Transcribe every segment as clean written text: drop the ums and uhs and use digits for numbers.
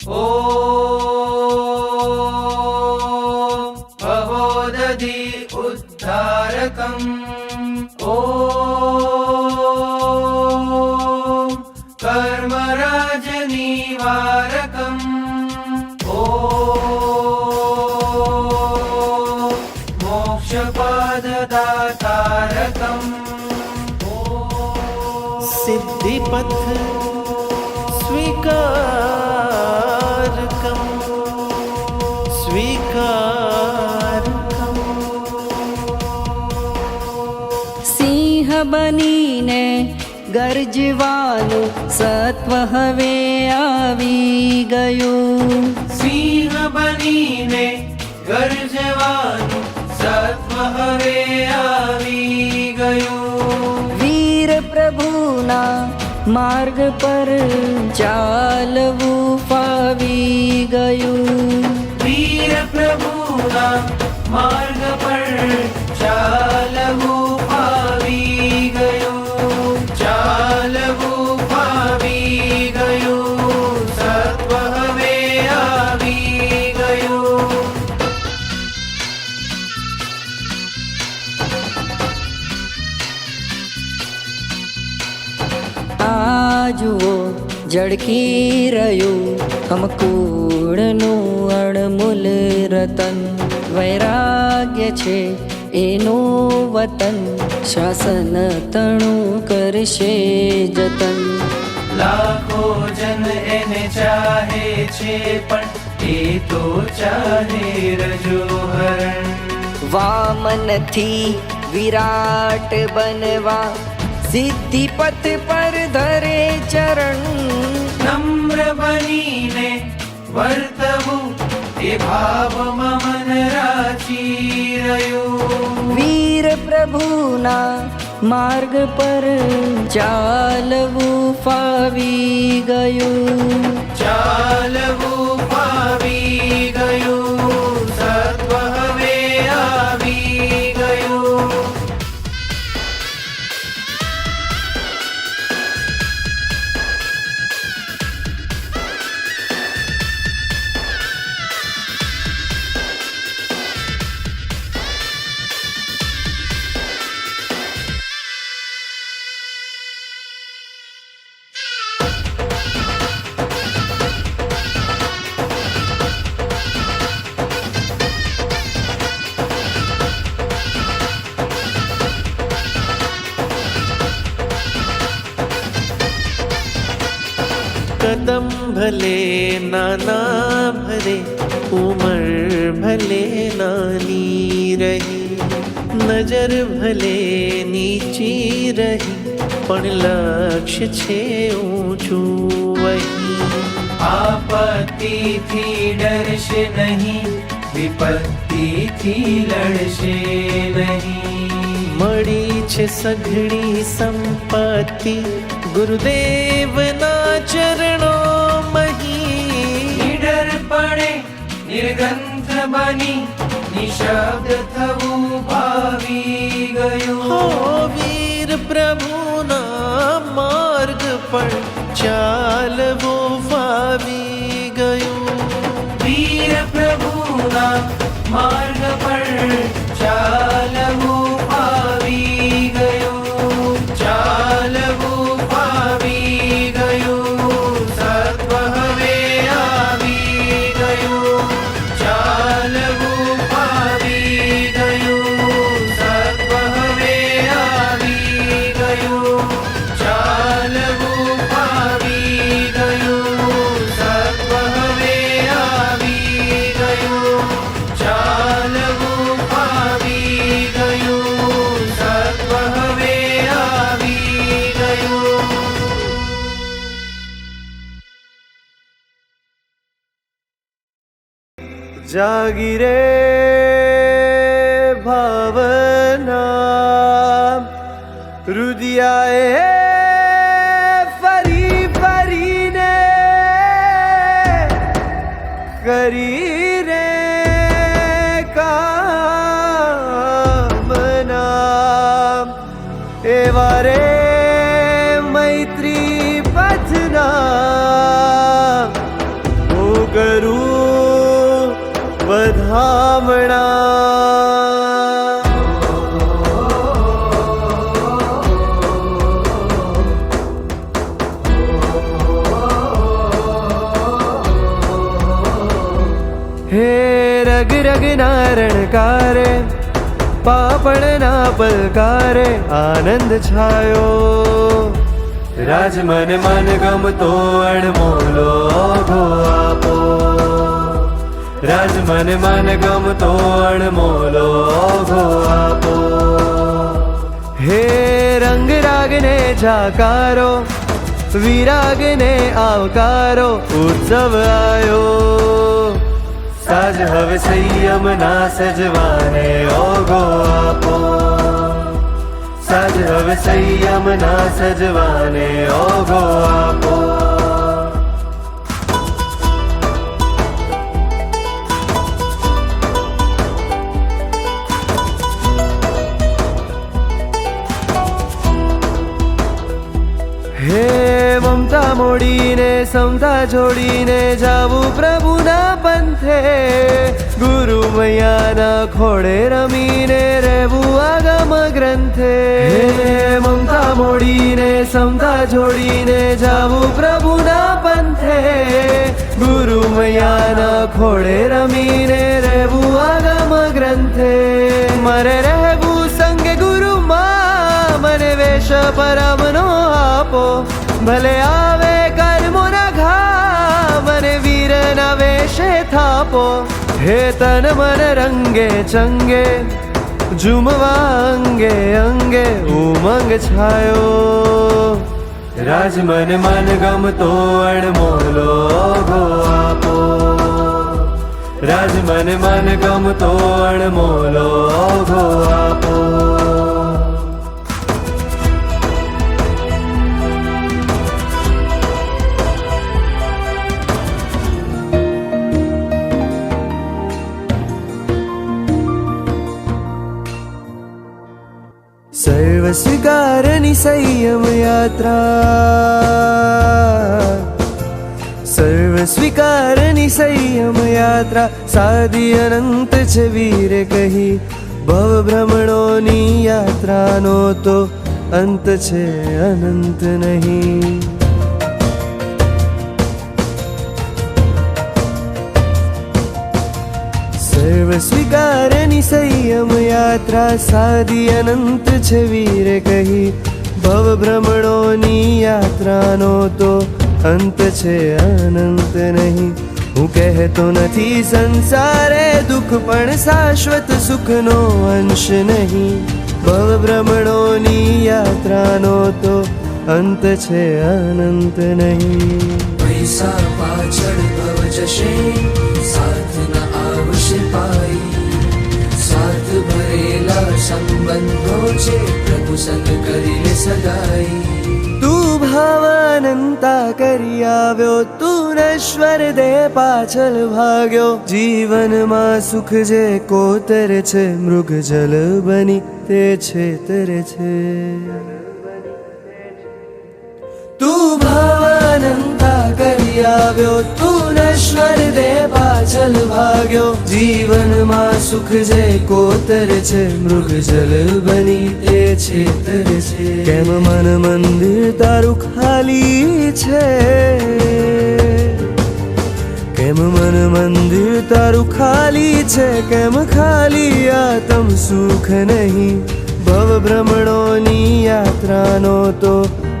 ॐ भवोदधि उद्धारकम् ॐ कर्मराजनिवारकम् ॐ मोक्षपददातारकम् सिद्धिपथ स्वीकारकं स्वीकारकं સિંહ બનીને ગરજવાનું સત્વ હવે આવી ગયું. સિંહ બનીને ગર્જવાનું સત્વ હવે આવી ગયું. વીર પ્રભુના માર્ગ પર ચાલવું ફાવી ગયું. વીર પ્રભુના માર્ગ પર ચાલવું ફાવી ગયું. ચાલવું ફાવી ગયું. સત્વ હવે આવી ગયું. આ જુઓ ઝળકી રહ્યું હમકૂળનું અણમૂલ રતન. વૈરાગ્ય છે એનું વતન, શાસન તણું કરશે જતન. લાખો જન એને ચાહે છે પણ એ તો ચાહે રજોહરણ. વામનથી વિરાટ બનવા સિદ્ધિપથ પર ધરે ચરણ. નમ્ર બનીને વર્તવું એ ભાવમાં મન રાચી રહ્યું. વીર પ્રભુના માર્ગ પર ચાલવું ફાવી ગયું. ચાલવું ફાવી ગયું. સત્વ હવે આવી ગયું. कदम भले नाना भरे उमर भले नानी रही. नजर भले નીચી રહી પણ લક્ષ્ય છે ઊંચું વહી. આપત્તિથી ડરશે નહીં, વિપત્તિથી લડશે નહીં. મળી છે સઘળી સંપત્તિ ગુરુદેવના ચરણો મહી. નિડરપણે નિર્ગંધ બની નિશબ્દ થવું ભાવી ગયું. હો વીર પ્રભુના માર્ગ પર ચાલવું ફાવી ગયું. વીર પ્રભુના માર્ગ પર ચાલવું ફાવી ગયું. ચાલવું ફાવી ગયું. સત્વ હવે આવી ગયું. ચાલવું ફાવી ગયું. સત્વ હવે આવી ગયું. ચાલવું ફાવી ગયું. સત્વ હવે આવી ગયું. ચાલવું ફાવી ગયું. સત્વ હવે આવી ગયું. જાગી રે ભાવના રુદિયાએ ફરી ફરીને કરી રે કામના. એવા રે મૈત્રી પથના હે રગ રગના રણકારે પાપણના પલકારે આનંદ છાયો રાજ મન ગમતો અણમોલો ઓઘો આપો રાજ મન ગમતો અણમોલો ઓઘો આપો હે રંગ રાગને જાકારો વિરાગને આવકારો ઉત્સવ આયો સાજ હવે સંયમના સજવાને ઓઘો આપો સાજ હવે સંયમના સજવાને ઓઘો આપો હે મમતા મોડીને સમતા જોડીને જાવું પ્રભુના પંથે ગુરુ મૈયાના ખોળે રમીને રહેવું આગમ ગ્રંથે હે મમતા મોડીને સમતા જોડીને જાવું પ્રભુના પંથે ગુરુ મૈયાના ખોળે રમીને રહેવું આગમ ગ્રંથે મરે રહેવું સંગે ગુરુમાં મને વેશ પરમનો આપો ભલે આવે કર્મોના ઘા મને વીરના વેશે થાપો હે તન મન રંગે ચંગે ઝુમવા અંગે અંગે ઉમંગ છાયો રાજ મન ગમતો અણમોલો ઓઘો આપો રાજ મન ગમતો અણમોલો ઓઘો આપો સર્વ સ્વીકારની સંયમ યાત્રા સર્વ સ્વીકારની સંયમ યાત્રા સાદી અનંત છે વીરે કહી ભવ ભ્રમણોની યાત્રાનો તો અંત છે અનંત નહીં સર્વ સ્વીકારની સંયમ યાત્રા સાદી અનંત છે વીરે કહી ભવ ભ્રમણોની યાત્રાનો તો અંત છે અનંત નહીં હું કહેતો નથી સંસારે દુઃખ પણ શાશ્વત સુખનો અંશ નહીં ભવ ભ્રમણોની યાત્રાનો તો અંત છે અનંત નહીં પૈસા પાછળ ભવ જશે સાથ ન આવશે પાઈ સ્વાર્થ ભરેલા સંબંધો છે પ્રભુ સંગ કરી લે સદાઈ તું ભાવાનંતા કરી આવ્યો તું નશ્વર દે પાછળ ભાગ્યો જીવનમાં સુખ જે કોતર છે મૃગ જલ બની તે છેતર છે તું ભાવાનંતા કરી આવ્યો તું નશ્વર દે પાછળ ભાગ્યો જીવનમાં સુખ જે કોતર છે મૃગ જલ બની તે છેતર છે કેમ મન મંદિર તારું ખાલી છે કેમ મન મંદિર તારું ખાલી છે કેમ ખાલી આત્મ સુખ નહીં ભવ ભ્રમણોની યાત્રાનો તો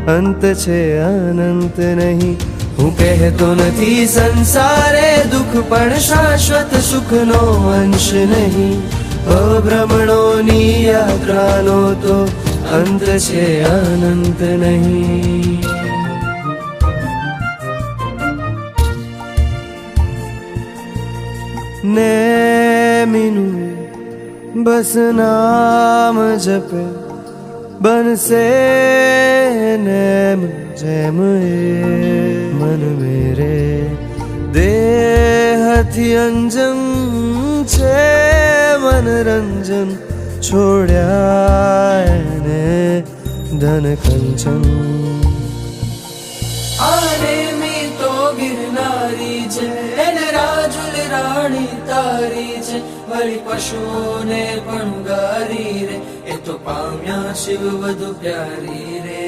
અંત છે અનંત નહીં હું કહેતો નથી સંસારે દુઃખ પણ શાશ્વત સુખનો અંશ નહીં ભવ ભ્રમણોની યાત્રાનો તો અંત છે અનંત નહીં નેમીનું બસ નામ જપે બનશે નેમ જેમ એ મન મેરે દેહથી અંજન છે મનરંજન છોડ્યા એને ધન કંચન આને મી તો ગિરનારી છે એને રાજુલ રાણી તારી છે વળી પશુઓને પણ ગારી રે એ તો પામ્યા શિવ વધુ પ્યારી રે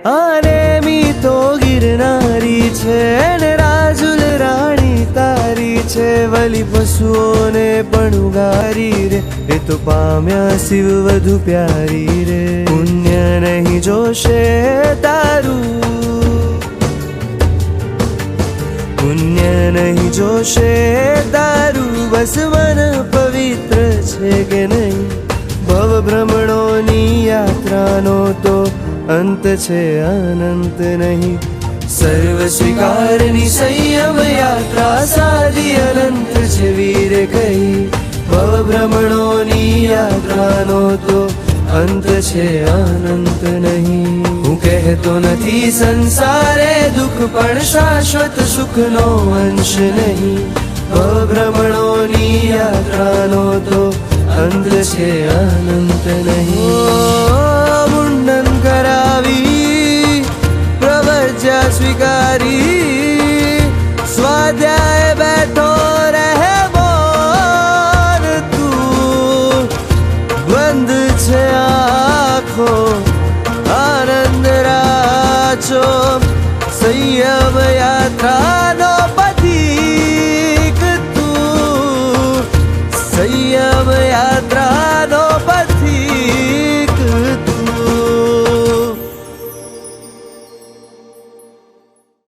આને મી તો ગિરનારી છે ને રાજુલ છે વલી પશુઓને પણ ઉગારી રે, એ તો પામ્યા શિવ વધુ પ્યારી રે. પુણ્ય નહીં જોશે તારું, પુણ્ય નહીં જોશે તારું, બસ મન પવિત્ર છે કે નહીં. ભવ ભ્રમણોની યાત્રાનો તો અંત છે અનંત નહીં. સર્વ સ્વીકારની સંયમ યાત્રા સાદી અનંત છે વીર કહી. ભવ ભ્રમણોની યાત્રાનો તો અંત છે અનંત નહીં. હું કહેતો નથી સંસારે દુઃખ પણ શાશ્વત સુખનો અંશ નહીં. ભવ ભ્રમણોની યાત્રાનો તો અંત છે અનંત નહીં.